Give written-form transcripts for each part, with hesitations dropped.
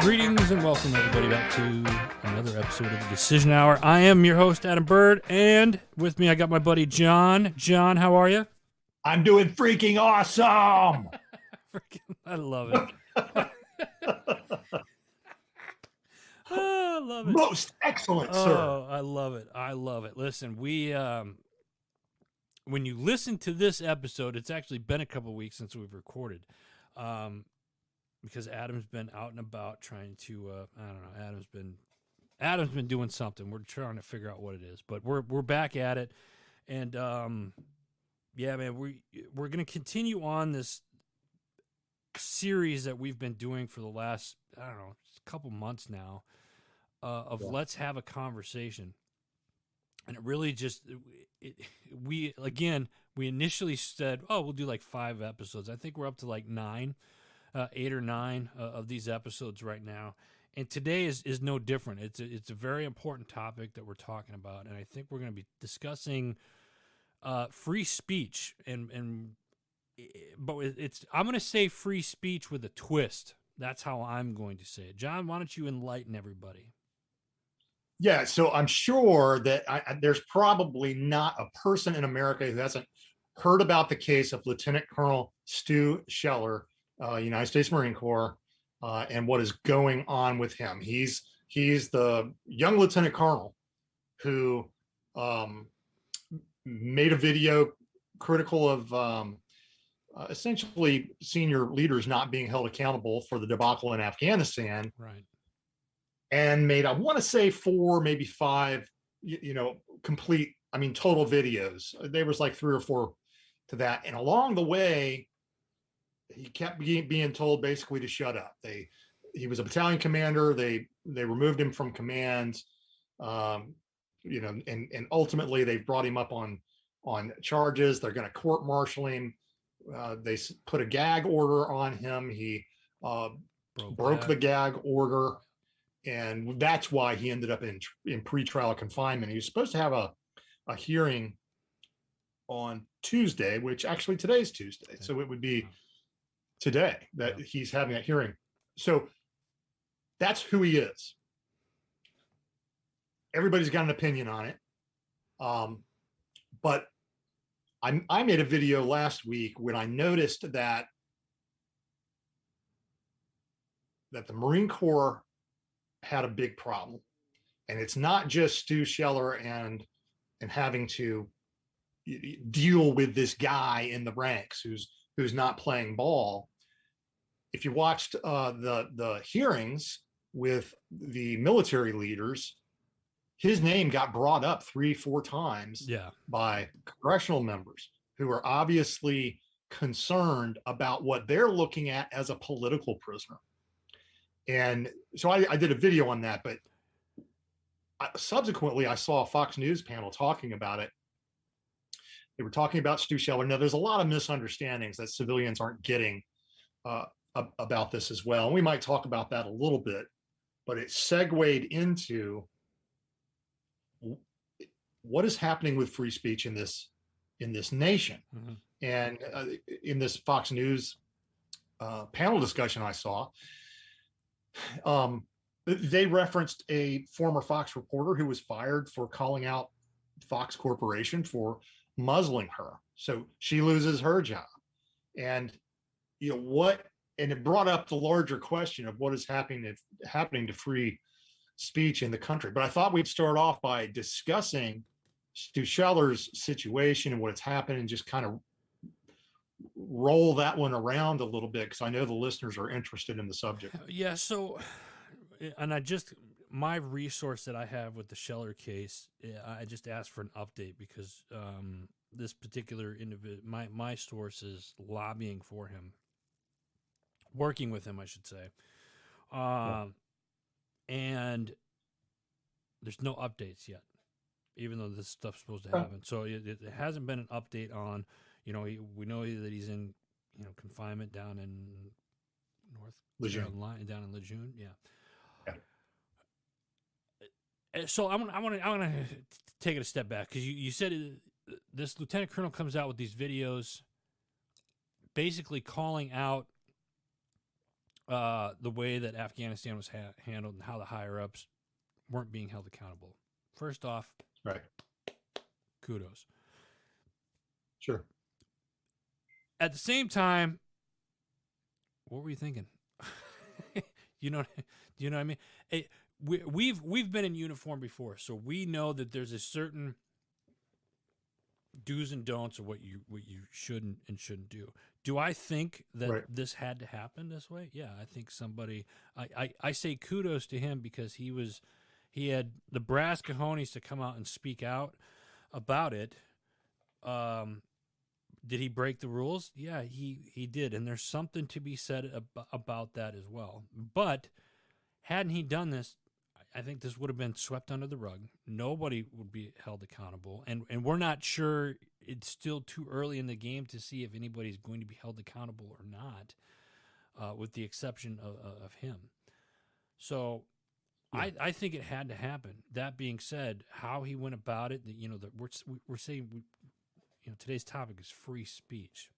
Greetings and welcome everybody back to another episode of the Decision Hour. I am your host, Adam Bird, and with me I got my buddy John. John, how are you? I'm doing freaking awesome. I love it. Oh, I love it. Most excellent, sir. Oh, I love it. I love it. Listen, we when you listen to this episode, it's actually been a couple weeks since we've recorded. Because Adam's been out and about trying to I don't know, Adam's been doing something. We're trying to figure out what it is. But we're back at it. And yeah, man, we're going to continue on this series that we've been doing for the last, I don't know, couple months now of Let's Have a Conversation. And it really just we initially said, "Oh, we'll do like 5 episodes." I think we're up to like 9. 8 or 9 of these episodes right now, and today is no different. It's a very important topic that we're talking about, and I think we're going to be discussing free speech, but I'm going to say free speech with a twist. That's how I'm going to say it. John, why don't you enlighten everybody? Yeah, so I'm sure that there's probably not a person in America who hasn't heard about the case of Lieutenant Colonel Stu Scheller, United States Marine Corps, and what is going on with him. He's the young lieutenant colonel who made a video critical of essentially senior leaders not being held accountable for the debacle in Afghanistan. Right. And made, I want to say 4, maybe 5, complete, total videos. There was like 3 or 4 to that. And along the way, he kept being told basically to shut up. He was a battalion commander. They removed him from command, and ultimately they brought him up on charges. They're going to court-martial him. They put a gag order on him. He broke the gag order, and that's why he ended up in pretrial confinement. He was supposed to have a hearing on Tuesday, which actually today's Tuesday, so it would be today that he's having that hearing. So that's who he is. Everybody's got an opinion on it. But I made a video last week when I noticed that the Marine Corps had a big problem. And it's not just Stu Scheller and having to deal with this guy in the ranks who's not playing ball. If you watched the hearings with the military leaders, his name got brought up 3-4 times by congressional members who are obviously concerned about what they're looking at as a political prisoner. And so I did a video on that, but subsequently I saw a Fox News panel talking about it. They were talking about Stu Scheller. Now, there's a lot of misunderstandings that civilians aren't getting about this as well. And we might talk about that a little bit, but it segued into what is happening with free speech in this nation. Mm-hmm. And in this Fox News panel discussion I saw, they referenced a former Fox reporter who was fired for calling out Fox Corporation for muzzling her. So she loses her job. And and it brought up the larger question of what is happening to free speech in the country. But I thought we'd start off by discussing Stu Scheller's situation and what's happened, and just kind of roll that one around a little bit, because I know the listeners are interested in the subject. Yeah. So, and my resource that I have with the Scheller case, I just asked for an update because this particular individual, my source is lobbying for him, working with him, I should say. And there's no updates yet, even though this stuff's supposed to happen. So it hasn't been an update on, we know that he's in, confinement down in North Lejeune. Down in Lejeune. Yeah. So I want to take it a step back, because you said this lieutenant colonel comes out with these videos basically calling out the way that Afghanistan was handled and how the higher ups weren't being held accountable. First off, Right. kudos. Sure. At the same time, what were you thinking? you know what I mean? Hey, we've been in uniform before, so we know that there's a certain do's and don'ts of what you should and shouldn't do. Do I think that Right. this had to happen this way? Yeah, I think somebody. I say kudos to him because he had the brass cojones to come out and speak out about it. Did he break the rules? Yeah, he did, and there's something to be said about that as well. But hadn't he done this, I think this would have been swept under the rug. Nobody would be held accountable, and we're not sure. It's still too early in the game to see if anybody's going to be held accountable or not, with the exception of him. So, yeah. I think it had to happen. That being said, how he went about it, we're saying today's topic is free speech.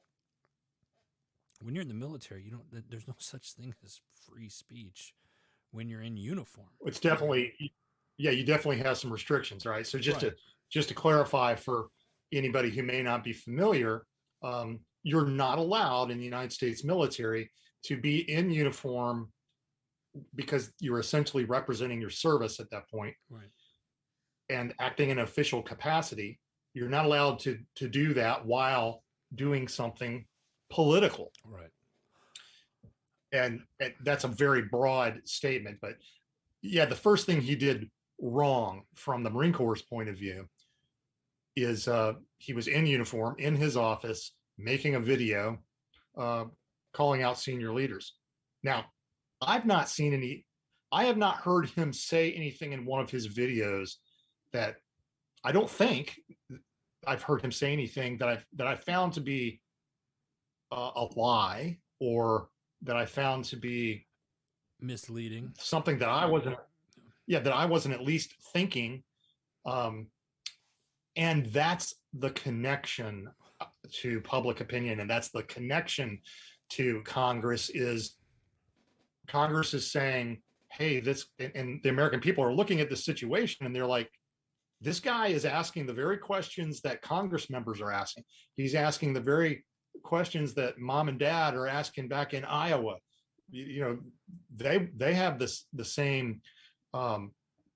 When you're in the military, there's no such thing as free speech when you're in uniform. It's definitely, yeah, you definitely have some restrictions, right? So just to clarify for anybody who may not be familiar, you're not allowed in the United States military to be in uniform because you're essentially representing your service at that point, right, and acting in an official capacity. You're not allowed to do that while doing something political. Right. And that's a very broad statement, but yeah, the first thing he did wrong from the Marine Corps' point of view is he was in uniform in his office making a video calling out senior leaders. Now, I have not heard him say anything in one of his videos that I don't think I've heard him say anything that I found to be a lie, or that I found to be misleading, something that I wasn't at least thinking. And that's the connection to public opinion, and that's the connection to Congress is saying, hey, and the American people are looking at the situation and they're like, this guy is asking the very questions that Congress members are asking. He's asking the very questions that mom and dad are asking back in Iowa. They have the same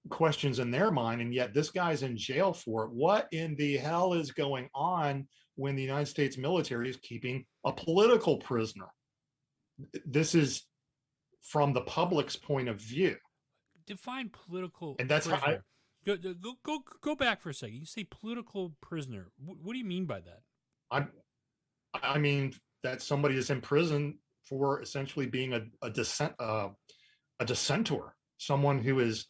questions in their mind, and yet this guy's in jail for it. What in the hell is going on when the United States military is keeping a political prisoner? This is from the public's point of view. Define political, and that's prisoner. How go back for a second. You say political prisoner. What do you mean by that? I mean that somebody is in prison for essentially being a dissenter, someone who is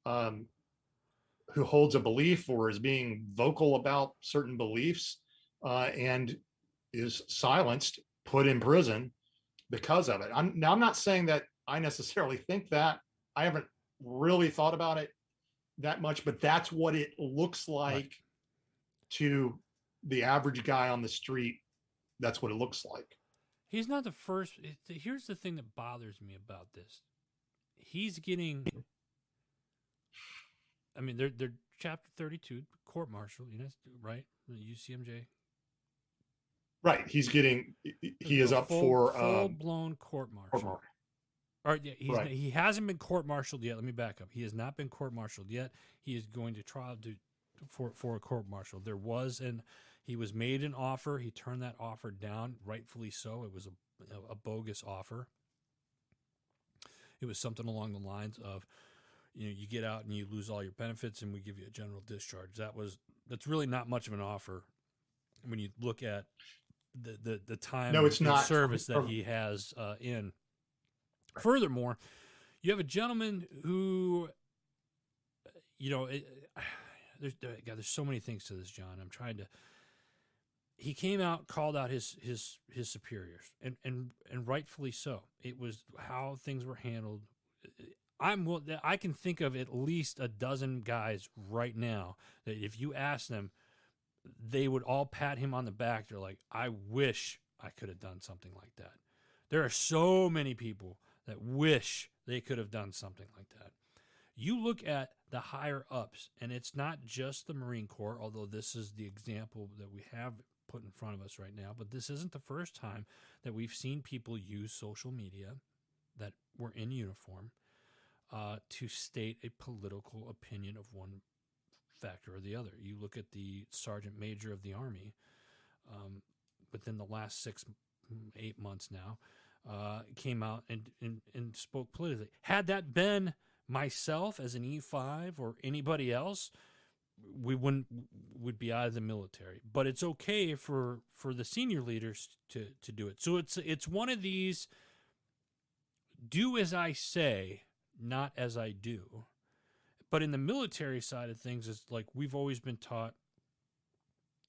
who holds a belief or is being vocal about certain beliefs and is silenced, put in prison because of it. I'm not saying that I necessarily think that. I haven't really thought about it that much, but that's what it looks like to the average guy on the street. That's what it looks like. He's not the first. Here's the thing that bothers me about this. He's getting, I mean, they're chapter 32, court martial, right? The UCMJ. Right. He is up for full-blown court martial. He hasn't been court-martialed yet. Let me back up. He has not been court-martialed yet. He is going to trial for a court-martial. He was made an offer. He turned that offer down, rightfully so. It was a bogus offer. It was something along the lines of, you get out and you lose all your benefits and we give you a general discharge. That's really not much of an offer when you look at the time and service that he has in. Furthermore, you have a gentleman who, there's so many things to this, John. He came out, called out his superiors, and rightfully so. It was how things were handled. I can think of at least a dozen guys right now that if you ask them, they would all pat him on the back. They're like, I wish I could have done something like that. There are so many people that wish they could have done something like that. You look at the higher ups, and it's not just the Marine Corps, although this is the example that we have put in front of us right now, but this isn't the first time that we've seen people use social media that were in uniform to state a political opinion of one factor or the other. You look at the Sergeant Major of the Army within the last 6-8 months now, came out and spoke politically. Had that been myself as an E5 or anybody else, would be out of the military. But it's okay for the senior leaders to do it. So it's one of these do as I say, not as I do. But in the military side of things, it's like we've always been taught,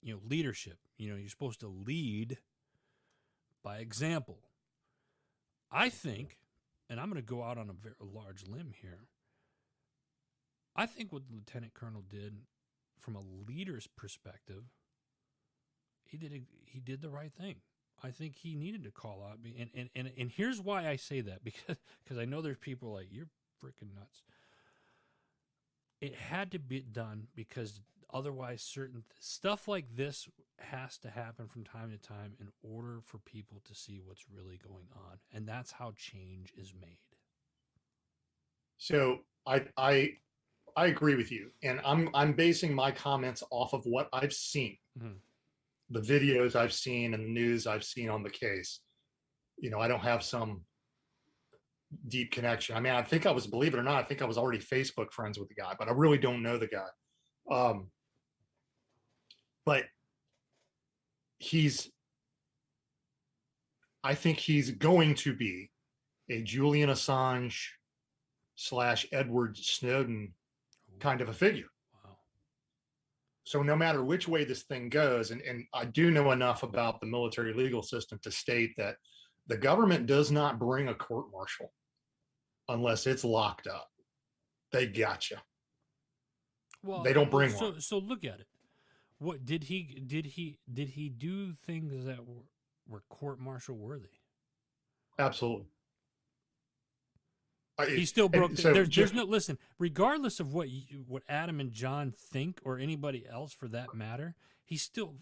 leadership. You're supposed to lead by example. I think, and I'm going to go out on a very large limb here, I think what the Lieutenant Colonel did from a leader's perspective, he did the right thing. I think he needed to call out me. And here's why I say that, because I know there's people like, you're freaking nuts. It had to be done because otherwise certain stuff like this has to happen from time to time in order for people to see what's really going on. And that's how change is made. So I agree with you. And I'm basing my comments off of what I've seen, the videos I've seen and the news I've seen on the case. I don't have some deep connection. I mean, I think I was, believe it or not, I think I was already Facebook friends with the guy, but I really don't know the guy. But I think he's going to be a Julian Assange / Edward Snowden kind of a figure. Wow. So no matter which way this thing goes, and I do know enough about the military legal system to state that the government does not bring a court martial unless it's locked up. They got you. Well, they don't bring one. So look at it. What did he do things that were court martial worthy? Absolutely. He still broke. There's no, listen. Regardless of what Adam and John think, or anybody else for that matter, he still.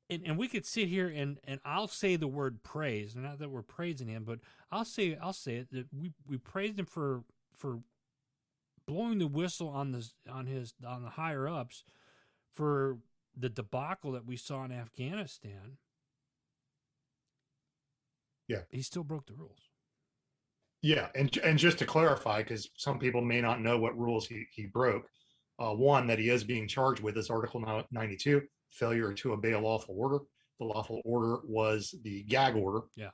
And we could sit here and I'll say the word praise, not that we're praising him, but I'll say it that we praised him for blowing the whistle on the higher ups for the debacle that we saw in Afghanistan. Yeah, he still broke the rules. Yeah, and just to clarify, because some people may not know what rules he broke, one that he is being charged with is Article 92, failure to obey a lawful order. The lawful order was the gag order. Yeah,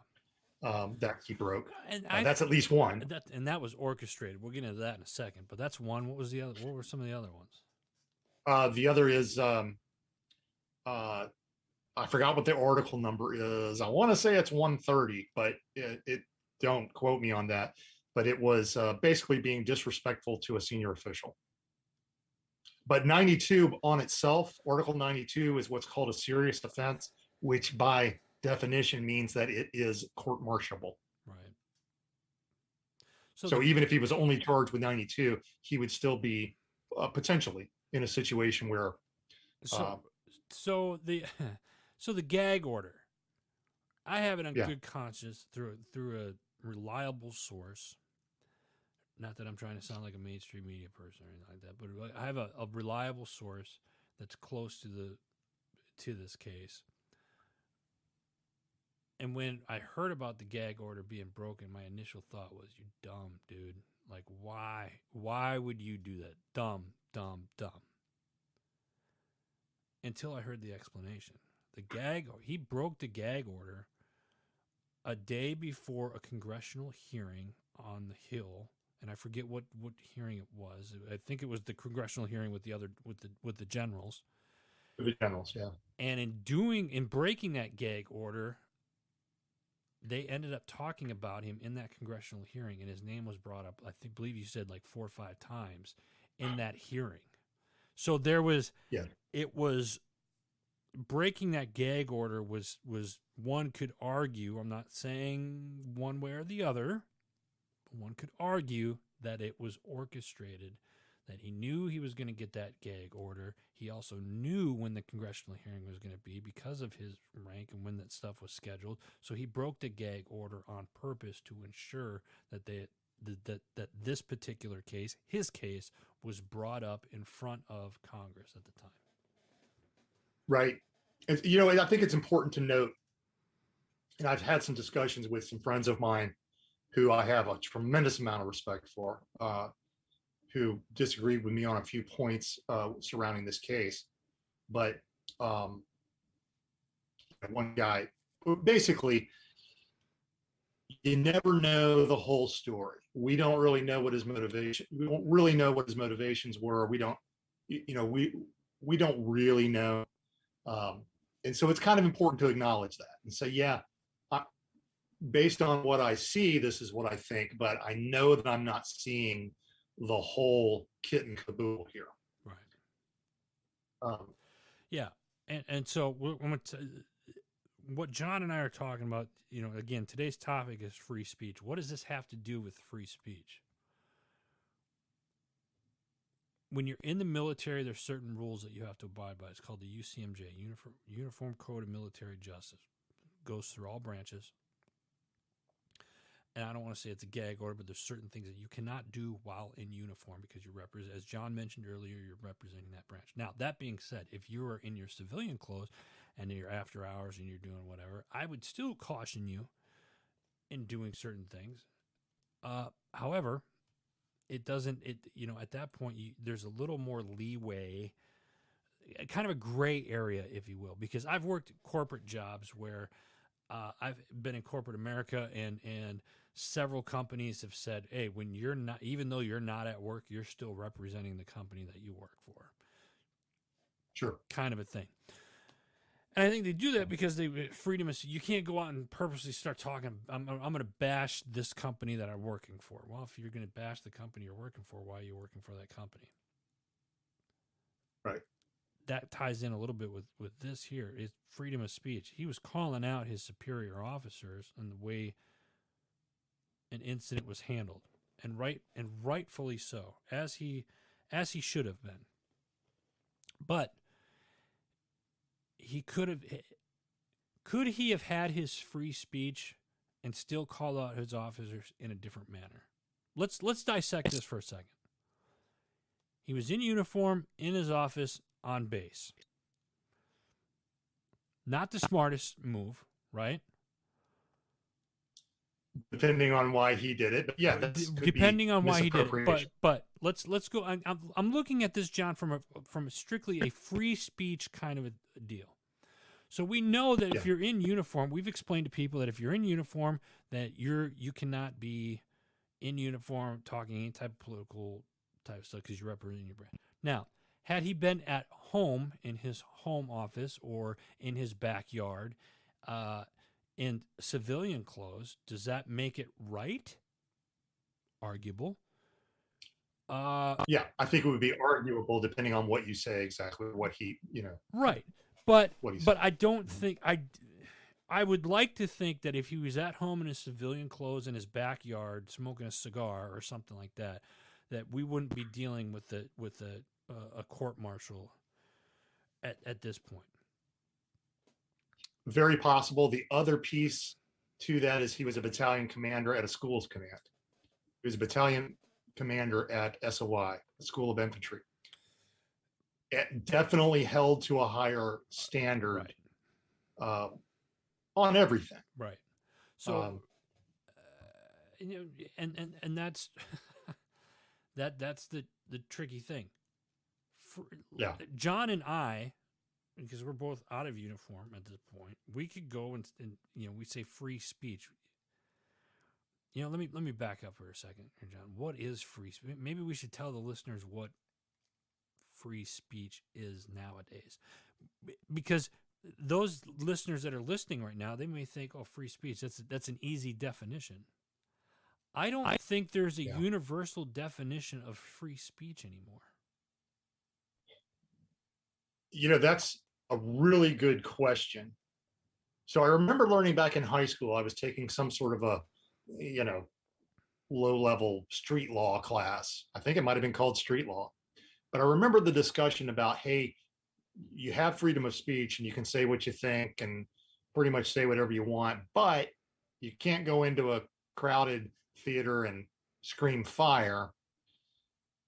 that he broke. And that's at least one. That was orchestrated. We'll get into that in a second. But that's one. What was the other? What were some of the other ones? The other is I forgot what the article number is. I want to say it's 130, but it don't quote me on that. But it was basically being disrespectful to a senior official. But 92 on itself, Article 92 is what's called a serious offense, which by definition means that it is court-martialable. Right. So even if he was only charged with 92, he would still be potentially in a situation where. So the gag order, I have it on good conscience through a reliable source. Not that I'm trying to sound like a mainstream media person or anything like that, but I have a reliable source that's close to this case. And when I heard about the gag order being broken, my initial thought was, "You dumb dude! Like, why? Why would you do that? Dumb." Until I heard the explanation. He broke the gag order a day before a congressional hearing on the Hill, and I forget what hearing it was. I think it was the congressional hearing with the generals. The generals, yeah. And in breaking that gag order, they ended up talking about him in that congressional hearing, and his name was brought up. I believe you said like 4 or 5 times in that hearing. So there was, it was. Breaking that gag order was one could argue, I'm not saying one way or the other, one could argue that it was orchestrated, that he knew he was going to get that gag order. He also knew when the congressional hearing was going to be because of his rank and when that stuff was scheduled. So he broke the gag order on purpose to ensure that that this particular case, his case, was brought up in front of Congress at the time. Right. And, you know, I think it's important to note, and I've had some discussions with some friends of mine who I have a tremendous amount of respect for, who disagreed with me on a few points surrounding this case. But one guy, basically, you never know the whole story. We don't really know what his motivation. We don't really know what his motivations were. We don't, you know, we don't really know. And so it's kind of important to acknowledge that and say, yeah, based on what I see, this is what I think, but I know that I'm not seeing the whole kit and caboodle here. Right. Yeah. And so what John and I are talking about, you know, again, today's topic is free speech. What does this have to do with free speech? When you're in the military, there's certain rules that you have to abide by. It's called the UCMJ, Uniform Code of Military Justice. It goes through all branches. And I don't want to say it's a gag order, but there's certain things that you cannot do while in uniform because you represent, as John mentioned earlier, you're representing that branch. Now, that being said, if you are in your civilian clothes and you're after hours and you're doing whatever, I would still caution you in doing certain things. However, it doesn't, you know, at that point, there's a little more leeway, kind of a gray area, if you will, because I've worked corporate jobs where I've been in corporate America and several companies have said, hey, when you're not, even though you're not at work, you're still representing the company that you work for. Sure. Kind of a thing. And I think they do that because freedom is, you can't go out and purposely start talking, I'm going to bash this company that I'm working for. Well, if you're going to bash the company you're working for, why are you working for that company? Right. That ties in a little bit with this here. It's freedom of speech. He was calling out his superior officers and the way an incident was handled, and rightfully so, as he should have been. But could he have had his free speech and still call out his officers in a different manner? Let's dissect this for a second. He was in uniform in his office on base. Not the smartest move, right? Depending on why he did it, but yeah, depending on why he did it. But let's go. I'm looking at this, John, from strictly a free speech kind of a deal. So we know that if you're in uniform, we've explained to people that if you're in uniform, that you cannot be in uniform talking any type of political type of stuff because you're representing your brand. Now, had he been at home in his home office or in his backyard, in civilian clothes, does that make it right? Arguable. Yeah, I think it would be arguable depending on what you say exactly, what he, you know. Right. But I don't think I would like to think that if he was at home in his civilian clothes in his backyard smoking a cigar or something like that, that we wouldn't be dealing with a court martial at this point. Very possible. The other piece to that is he was a battalion commander at a school's command. He was a battalion commander at SOI, the School of Infantry. It definitely held to a higher standard, right, on everything. Right. So, you know, and that's that's the tricky thing. John and I, because we're both out of uniform at this point, we could go and you know, we say free speech. You know, let me back up for a second here, John. What is free speech? Maybe we should tell the listeners what free speech is nowadays, because those listeners that are listening right now, they may think, "Oh, free speech, that's an easy definition." I don't think there's a universal definition of free speech anymore. You know, that's a really good question. So I remember learning back in high school, I was taking some sort of a, you know, low-level street law class. I think it might have been called street law. But I remember the discussion about, hey, you have freedom of speech and you can say what you think and pretty much say whatever you want, but you can't go into a crowded theater and scream fire,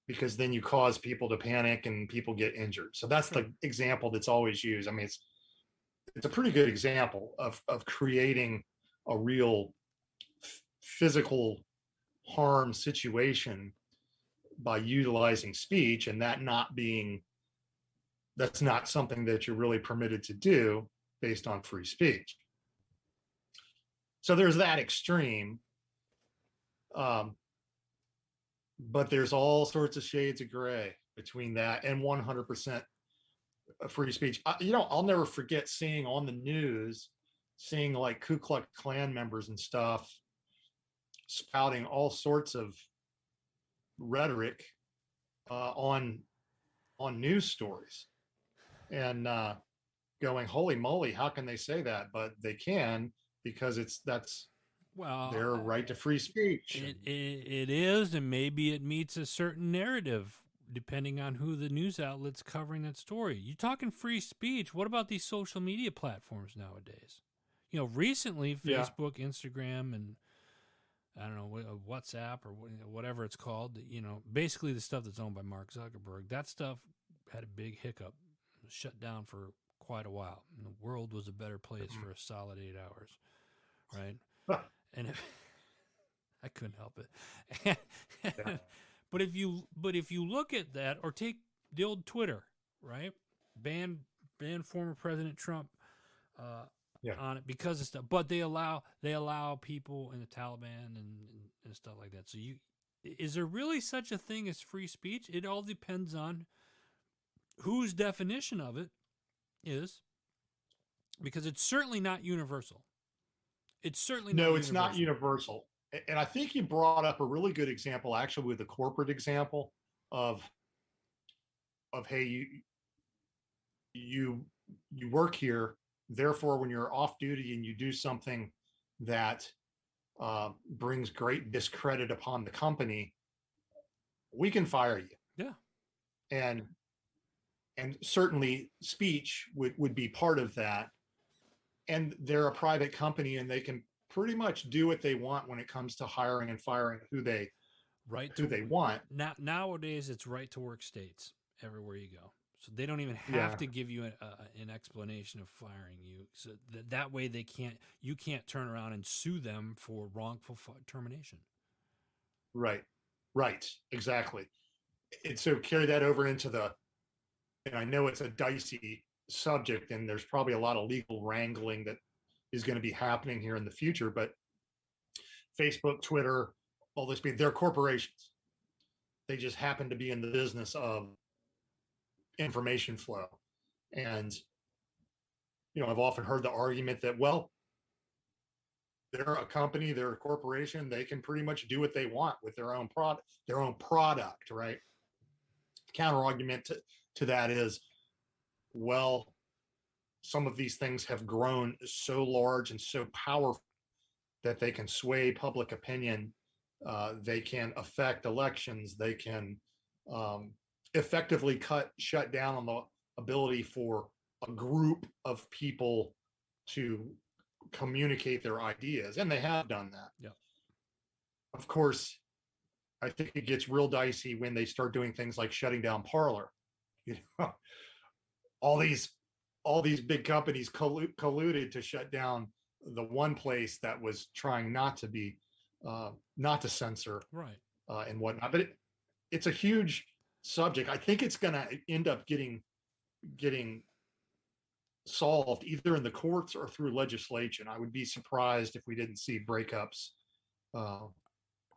because then you cause people to panic and people get injured. So that's the example that's always used. I mean, it's a pretty good example of creating a real physical harm situation by utilizing speech, and that's not something that you're really permitted to do based on free speech. So there's that extreme. But there's all sorts of shades of gray between that and 100% free speech. I'll never forget seeing on the news, seeing like Ku Klux Klan members and stuff spouting all sorts of rhetoric on news stories, and going, holy moly, how can they say that? But they can, because that's their right to free speech. It is, and maybe it meets a certain narrative depending on who the news outlet's covering that story. You're talking free speech. What about these social media platforms nowadays? Recently, Facebook, Instagram, and I don't know, WhatsApp or whatever it's called, basically the stuff that's owned by Mark Zuckerberg, that stuff had a big hiccup. It was shut down for quite a while. And the world was a better place for a solid 8 hours, right? And I couldn't help it. But if you look at that, or take the old Twitter, right? Ban former President Trump on it because of stuff. But they allow people in the Taliban and stuff like that. So is there really such a thing as free speech? It all depends on whose definition of it is, because it's certainly not universal. It's certainly no, it's not universal. And I think you brought up a really good example, actually, with the corporate example of hey, you work here, therefore when you're off duty and you do something that brings great discredit upon the company, we can fire you. Yeah. And certainly speech would be part of that. And they're a private company, and they can pretty much do what they want when it comes to hiring and firing who they want. Nowadays, it's right to work states everywhere you go. So they don't even have to give you an explanation of firing you. So that way you can't turn around and sue them for wrongful termination. Right, exactly. And so carry that over into and I know it's a dicey subject, and there's probably a lot of legal wrangling that is going to be happening here in the future, but Facebook, Twitter, all this, they're corporations. They just happen to be in the business of information flow. And, I've often heard the argument that, well, they're a company, they're a corporation, they can pretty much do what they want with their own product, right? Counter argument to that is, well, some of these things have grown so large and so powerful that they can sway public opinion. They can affect elections. They can effectively shut down on the ability for a group of people to communicate their ideas. And they have done that. Yeah. Of course, I think it gets real dicey when they start doing things like shutting down Parler. All these big companies colluded to shut down the one place that was trying not to censor, right, and whatnot. But it's a huge subject. I think it's going to end up getting solved either in the courts or through legislation. I would be surprised if we didn't see breakups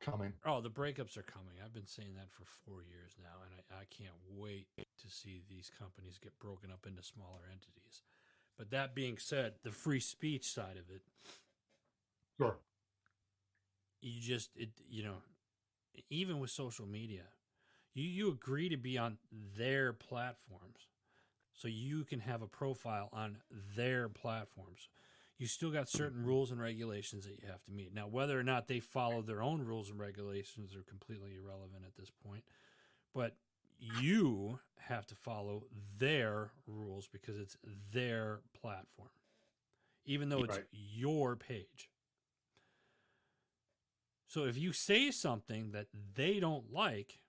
coming. Oh, the breakups are coming. I've been saying that for 4 years now, and I can't wait to see these companies get broken up into smaller entities. But that being said, the free speech side of it, sure, even with social media, you agree to be on their platforms, so you can have a profile on their platforms. you still got certain rules and regulations that you have to meet. Now, whether or not they follow their own rules and regulations are completely irrelevant at this point. But you have to follow their rules because it's their platform, even though it's your page. So if you say something that they don't like,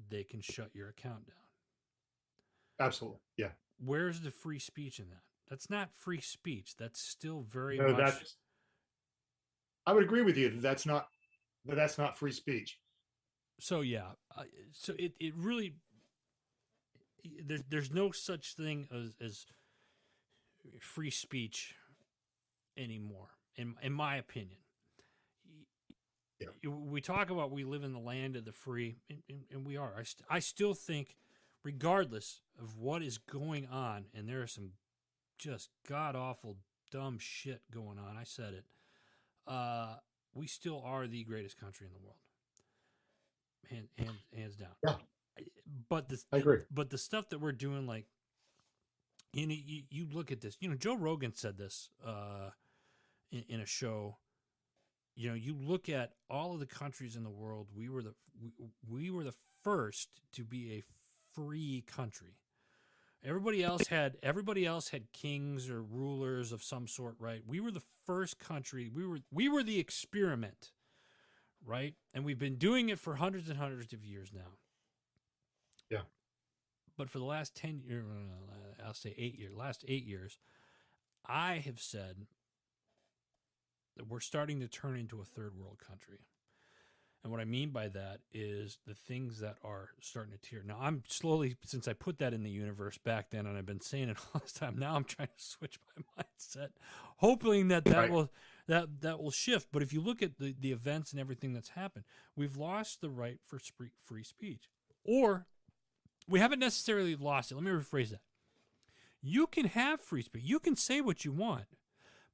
they can shut your account down. Absolutely. Yeah. Where's the free speech in that? That's not free speech. That's still very much. I would agree with you that that's not free speech. So yeah, so it really there's no such thing as free speech anymore, in my opinion. Yeah. We talk about we live in the land of the free, and we are. I still think, regardless of what is going on, and there are some just god awful dumb shit going on. I said it. We still are the greatest country in the world. Hands down. Yeah. But I agree. But the stuff that we're doing, like, you look at this. Joe Rogan said this in a show. You look at all of the countries in the world. We were the first to be a free country. Everybody else had kings or rulers of some sort, right? We were the first country. We were the experiment, right? And we've been doing it for hundreds and hundreds of years now. Yeah. But for the last 10 years, I'll say 8 years, last 8 years, I have said that we're starting to turn into a third world country. And what I mean by that is the things that are starting to tear. Now, I'm slowly, since I put that in the universe back then, and I've been saying it all this time, now I'm trying to switch my mindset, hoping that will shift. But if you look at the events and everything that's happened, we've lost the right for free speech. Or we haven't necessarily lost it. Let me rephrase that. You can have free speech. You can say what you want,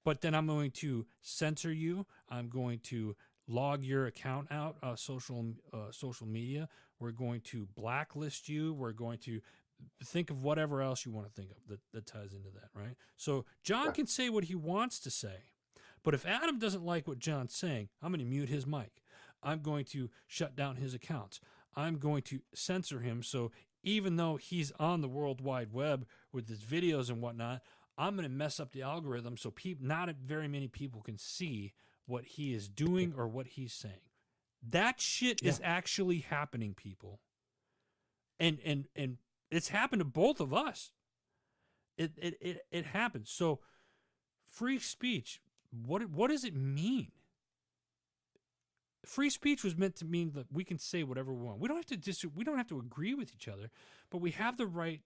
but then I'm going to censor you. I'm going to log your account out, social media. We're going to blacklist you. We're going to think of whatever else you want to think of that ties into that, right? So John can say what he wants to say, but if Adam doesn't like what John's saying, I'm going to mute his mic. I'm going to shut down his accounts. I'm going to censor him. So even though he's on the World Wide Web with his videos and whatnot, I'm going to mess up the algorithm so not very many people can see what he is doing or what he's saying. That shit is actually happening, people. And it's happened to both of us. It happens. So free speech, what does it mean? Free speech was meant to mean that we can say whatever we want. We don't have to agree with each other, but we have the right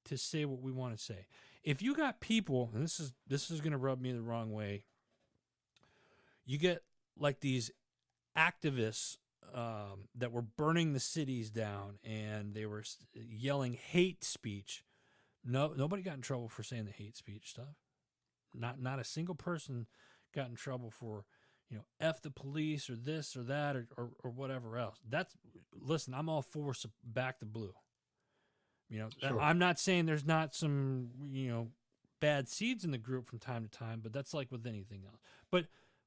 to say what we want to say. If you got people, and this is going to rub me the wrong way, you get like these activists that were burning the cities down, and they were yelling hate speech. Nobody got in trouble for saying the hate speech stuff. Not a single person got in trouble for, F the police or this or that or whatever else. Listen, I'm all for back the blue. Sure. I'm not saying there's not some, bad seeds in the group from time to time, but that's like with anything else.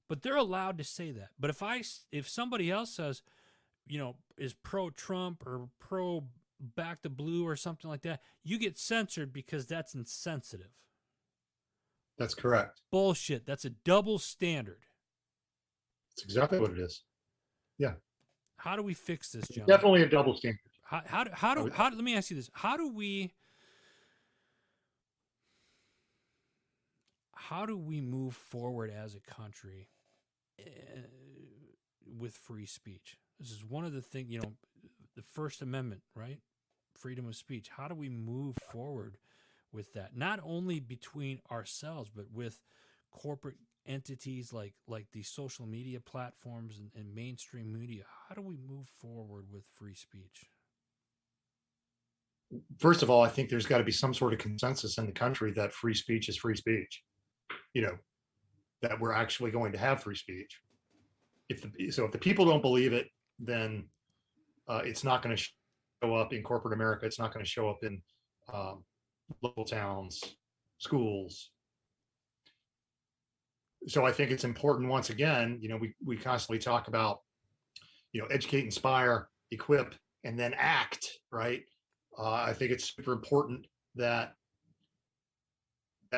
But they're allowed to say that. But if somebody else says, is pro-Trump or pro-back the blue or something like that, you get censored because that's insensitive. That's correct. Bullshit. That's a double standard. That's exactly what it is. Yeah. How do we fix this, John? Definitely a double standard. Let me ask you this. How do we move forward as a country with free speech? This is one of the things, the First Amendment, right? Freedom of speech. How do we move forward with that? Not only between ourselves, but with corporate entities like these social media platforms and mainstream media. How do we move forward with free speech? First of all, I think there's got to be some sort of consensus in the country that free speech is free speech. That we're actually going to have free speech. If the people don't believe it, then it's not going to show up in corporate America. It's not going to show up in local towns, schools. So I think it's important, once again, we constantly talk about, educate, inspire, equip, and then act, right? I think it's super important that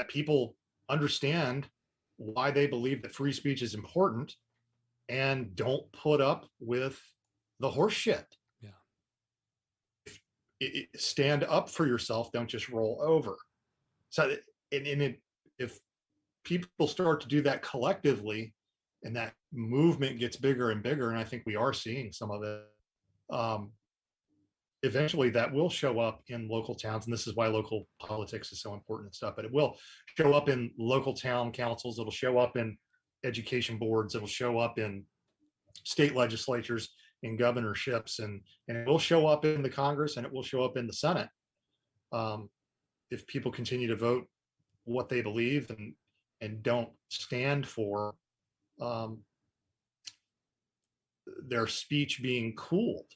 people understand why they believe that free speech is important and don't put up with the horse shit. Yeah. Stand up for yourself. Don't just roll over. So, if people start to do that collectively, and that movement gets bigger and bigger, and I think we are seeing some of it, eventually that will show up in local towns. And this is why local politics is so important and stuff, but it will show up in local town councils. It'll show up in education boards. It'll show up in state legislatures, in governorships, and it will show up in the Congress, and it will show up in the Senate. If people continue to vote what they believe, and don't stand for their speech being cooled.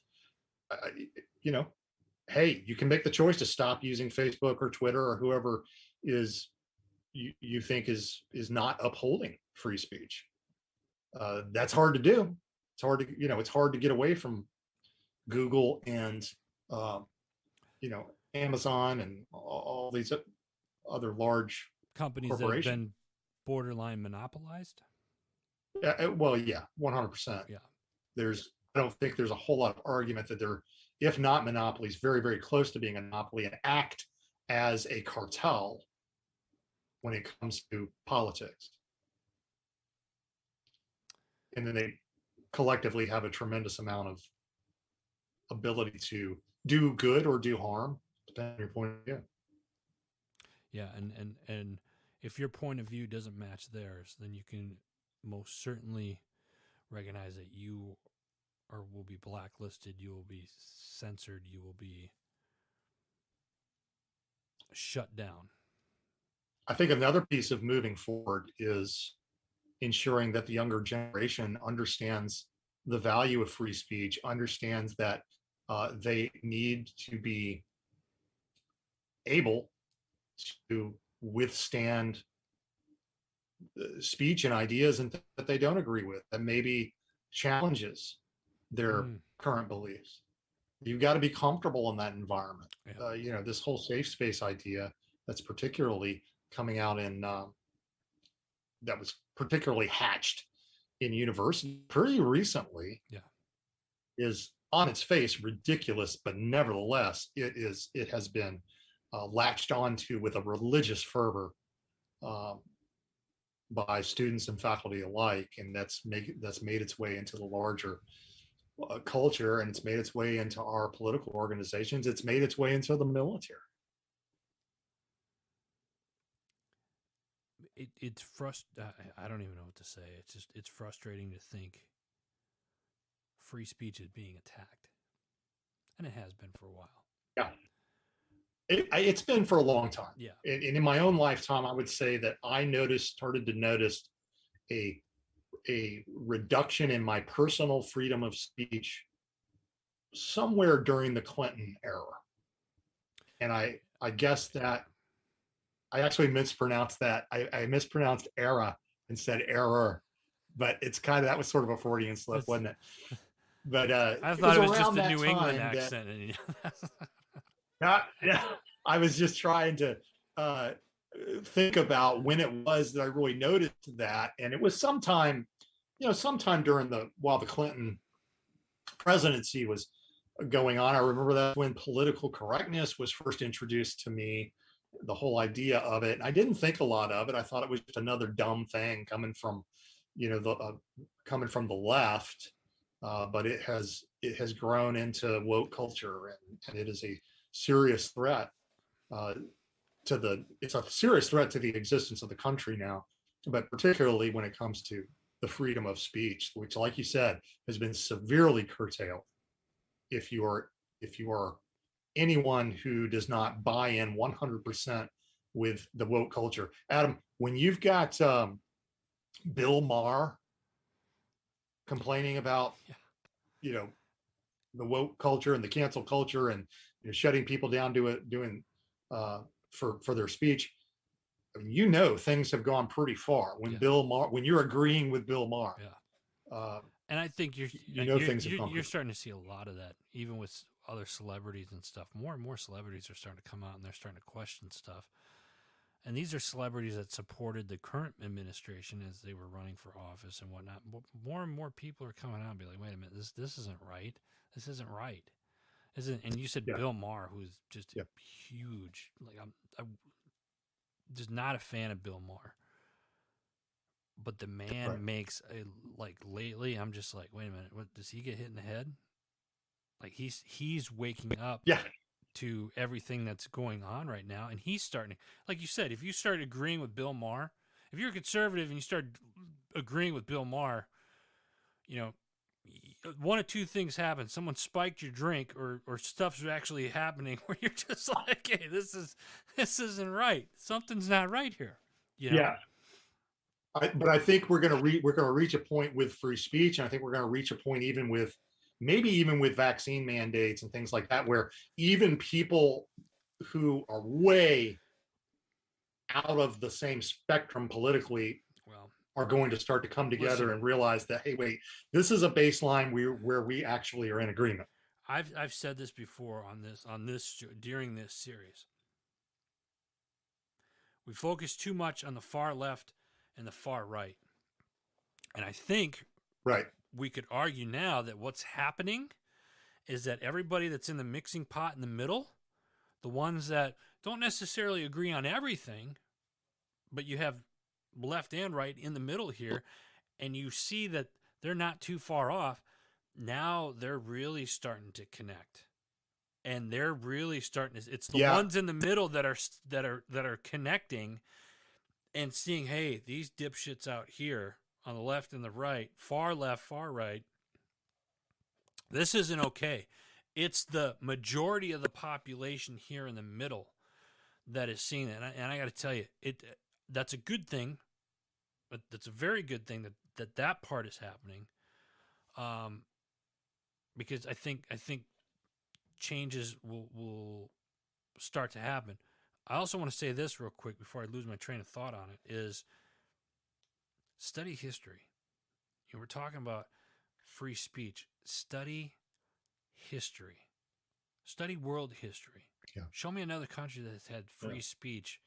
Hey, you can make the choice to stop using Facebook or Twitter or whoever is you think is not upholding free speech. That's hard to do. It's hard to get away from Google and Amazon and all these other large companies that have been borderline monopolized. Well, yeah, 100%. Yeah. I don't think there's a whole lot of argument that they're, if not monopolies, very, very close to being a monopoly, and act as a cartel when it comes to politics. And then they collectively have a tremendous amount of ability to do good or do harm, depending on your point of view. Yeah, and if your point of view doesn't match theirs, then you can most certainly recognize that you will be blacklisted, you will be censored, you will be shut down. I think another piece of moving forward is ensuring that the younger generation understands the value of free speech, understands that they need to be able to withstand speech and ideas and that they don't agree with, that maybe challenges their current beliefs. You've got to be comfortable in that environment. Yeah. This whole safe space idea that's particularly coming out in that was particularly hatched in university pretty recently. Yeah, is on its face ridiculous, but nevertheless it has been latched onto with a religious fervor by students and faculty alike, and that's made its way into the larger culture, and it's made its way into our political organizations. It's made its way into the military. It's I don't even know what to say. It's frustrating to think free speech is being attacked, and it has been for a while. Yeah, it's been for a long time. Yeah, and in my own lifetime, I would say that I started to notice a reduction in my personal freedom of speech somewhere during the Clinton era, and I guess that I actually mispronounced that. I mispronounced era and said error, but it's kind of, that was sort of a Freudian slip, wasn't it? But I thought it was just the New England accent. Yeah, I was just trying to think about when it was that I really noticed that, and it was sometime during while the Clinton presidency was going on. I remember that when political correctness was first introduced to me, the whole idea of it. I didn't think a lot of it. I thought it was just another dumb thing coming from, coming from the left. But it has grown into woke culture, and it is a serious threat it's a serious threat to the existence of the country now, but particularly when it comes to the freedom of speech, which, like you said, has been severely curtailed. If you are anyone who does not buy in 100% with the woke culture. Adam, when you've got Bill Maher complaining about, the woke culture and the cancel culture and shutting people down doing for their speech, I mean, you know, things have gone pretty far when Yeah. Bill Maher, when you're agreeing with Bill Maher. Yeah. And I think You know things have gone you're pretty starting to see a lot of that, even with other celebrities and stuff. More and more celebrities are starting to come out and they're starting to question stuff. And these are celebrities that supported the current administration as they were running for office and whatnot. More and more people are coming out and be like, "Wait a minute, this isn't right. This isn't right." Isn't? And you said Yeah. Bill Maher, who's just Yeah. huge. Like I'm just not a fan of Bill Maher. But the man Right. makes a, like lately. I'm just like, wait a minute, what does he get hit in the head? Like he's waking up Yeah. to everything that's going on right now, and he's starting. Like you said, if you start agreeing with Bill Maher, if you're a conservative and you start agreeing with Bill Maher, you know, one of two things happen: someone spiked your drink, or stuff's actually happening where you're just like, hey, this isn't right. Something's not right here. You know? Yeah. But I think we're going to reach a point with free speech, and I think we're going to reach a point even with maybe even with vaccine mandates and things like that, where even people who are way out of the same spectrum politically Well, are going to start to come together listen, and realize that, hey, wait, this is a baseline where we actually are in agreement. I've said this before on this during this series. We focus too much on the far left and the far right. And I think Right. we could argue now that what's happening is that everybody that's in the mixing pot in the middle, the ones that don't necessarily agree on everything, but you have left and right in the middle here, and you see that they're not too far off, now they're really starting to connect. And they're really starting to, it's the ones in the middle that are connecting and seeing, hey, these dipshits out here on the left and the right, far left, far right, this isn't okay. It's the majority of the population here in the middle that is seeing it. And I got to tell you, that's a good thing. But that's a very good thing that part is happening. Because I think changes will start to happen. I also want to say this real quick before I lose my train of thought on it is study history. We're talking about free speech. Study history. Study world history. Yeah. Show me another country that's had free speech.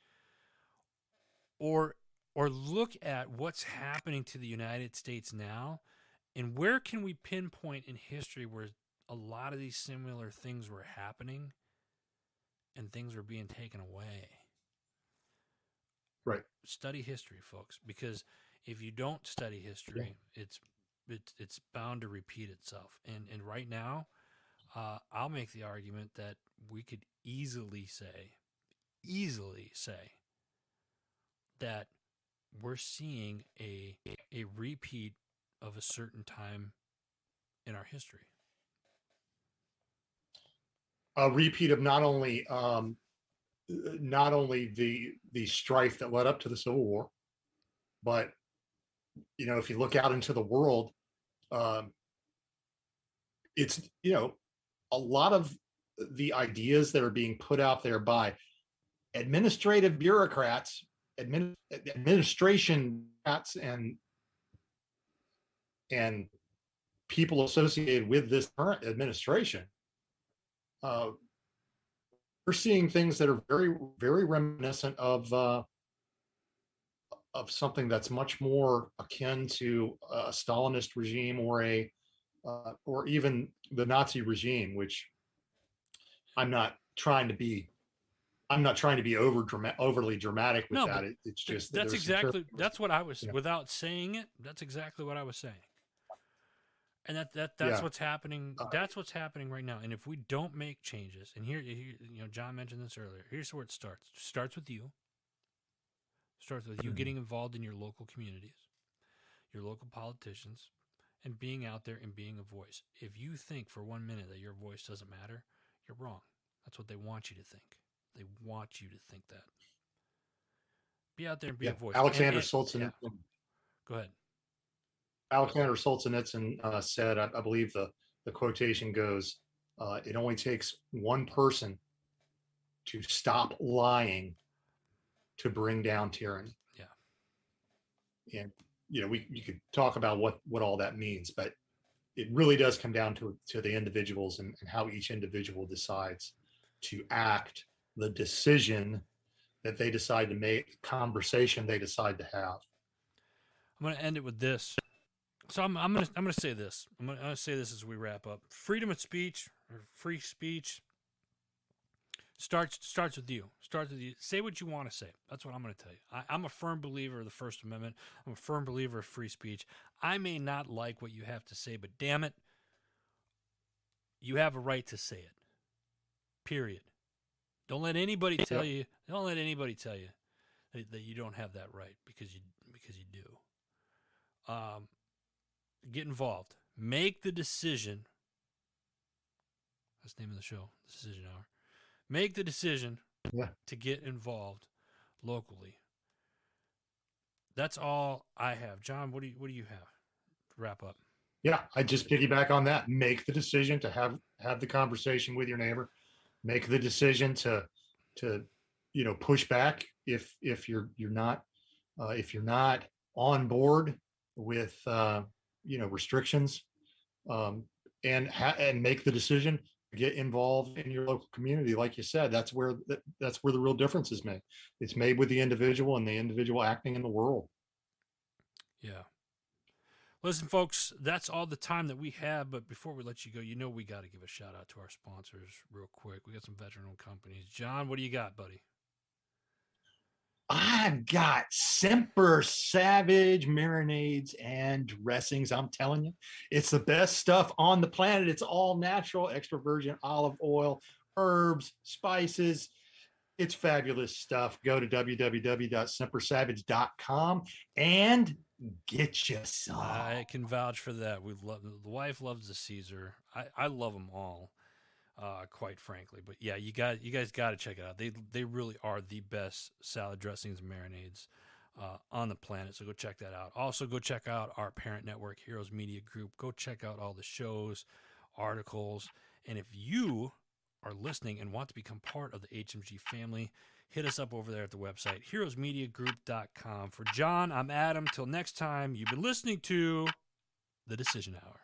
Or look at what's happening to the United States now, and where can we pinpoint in history where a lot of these similar things were happening and things were being taken away. Right. Study history, folks, because if you don't study history, it's bound to repeat itself. And right now, I'll make the argument that we could easily say that we're seeing a repeat of a certain time in our history. A repeat of not only the strife that led up to the Civil War, but if you look out into the world, it's a lot of the ideas that are being put out there by administrative bureaucrats, administration and people associated with this current administration. We're seeing things that are very, very reminiscent of something that's much more akin to a Stalinist regime or even the Nazi regime, which I'm not trying to be overly dramatic with that. It's just that's exactly what I was without saying it. That's exactly what I was saying. And that's what's happening. That's what's happening right now. And if we don't make changes, and here John mentioned this earlier. Here's where it starts. It starts with you. Starts with you getting involved in your local communities, your local politicians, and being out there and being a voice. If you think for 1 minute that your voice doesn't matter, you're wrong. That's what they want you to think. They want you to think that. Be out there and be a voice. Alexander Solzhenitsyn. Go ahead. Alexander Solzhenitsyn said, I believe the quotation goes, it only takes one person to stop lying to bring down tyranny. Yeah. And you could talk about what all that means, but it really does come down to the individuals and how each individual decides to act, the decision that they decide to make, conversation they decide to have. I'm going to end it with this. So I'm going to say this. I'm going to say this as we wrap up. Freedom of speech or free speech starts with you. Starts with you. Say what you want to say. That's what I'm going to tell you. I'm a firm believer of the First Amendment. I'm a firm believer of free speech. I may not like what you have to say, but damn it, you have a right to say it. Period. Don't let anybody tell you. Don't let anybody tell you that you don't have that right because you do. Get involved. Make the decision. That's the name of the show. Decision Hour. Make the decision to get involved locally. That's all I have. John, what do you have to wrap up? Yeah, I just piggyback on that. Make the decision to have the conversation with your neighbor. Make the decision to push back if you're not on board with restrictions, and make the decision to get involved in your local community. Like you said, that's where the real difference is made. It's made with the individual and the individual acting in the world. Yeah. Listen, folks, that's all the time that we have. But before we let you go, we got to give a shout out to our sponsors real quick. We got some veteran-owned companies. John, what do you got, buddy? I've got Semper Savage marinades and dressings. I'm telling you, it's the best stuff on the planet. It's all natural, extra virgin olive oil, herbs, spices. It's fabulous stuff. Go to www.sempersavage.com and get you some. I can vouch for that. The wife loves the Caesar. I love them all, quite frankly. But yeah, you guys got to check it out. They really are the best salad dressings and marinades on the planet. So go check that out. Also, go check out our parent network, Heroes Media Group. Go check out all the shows, articles, and if you are listening and want to become part of the HMG family, hit us up over there at the website, heroesmediagroup.com. For John, I'm Adam. Till next time, you've been listening to The Decision Hour.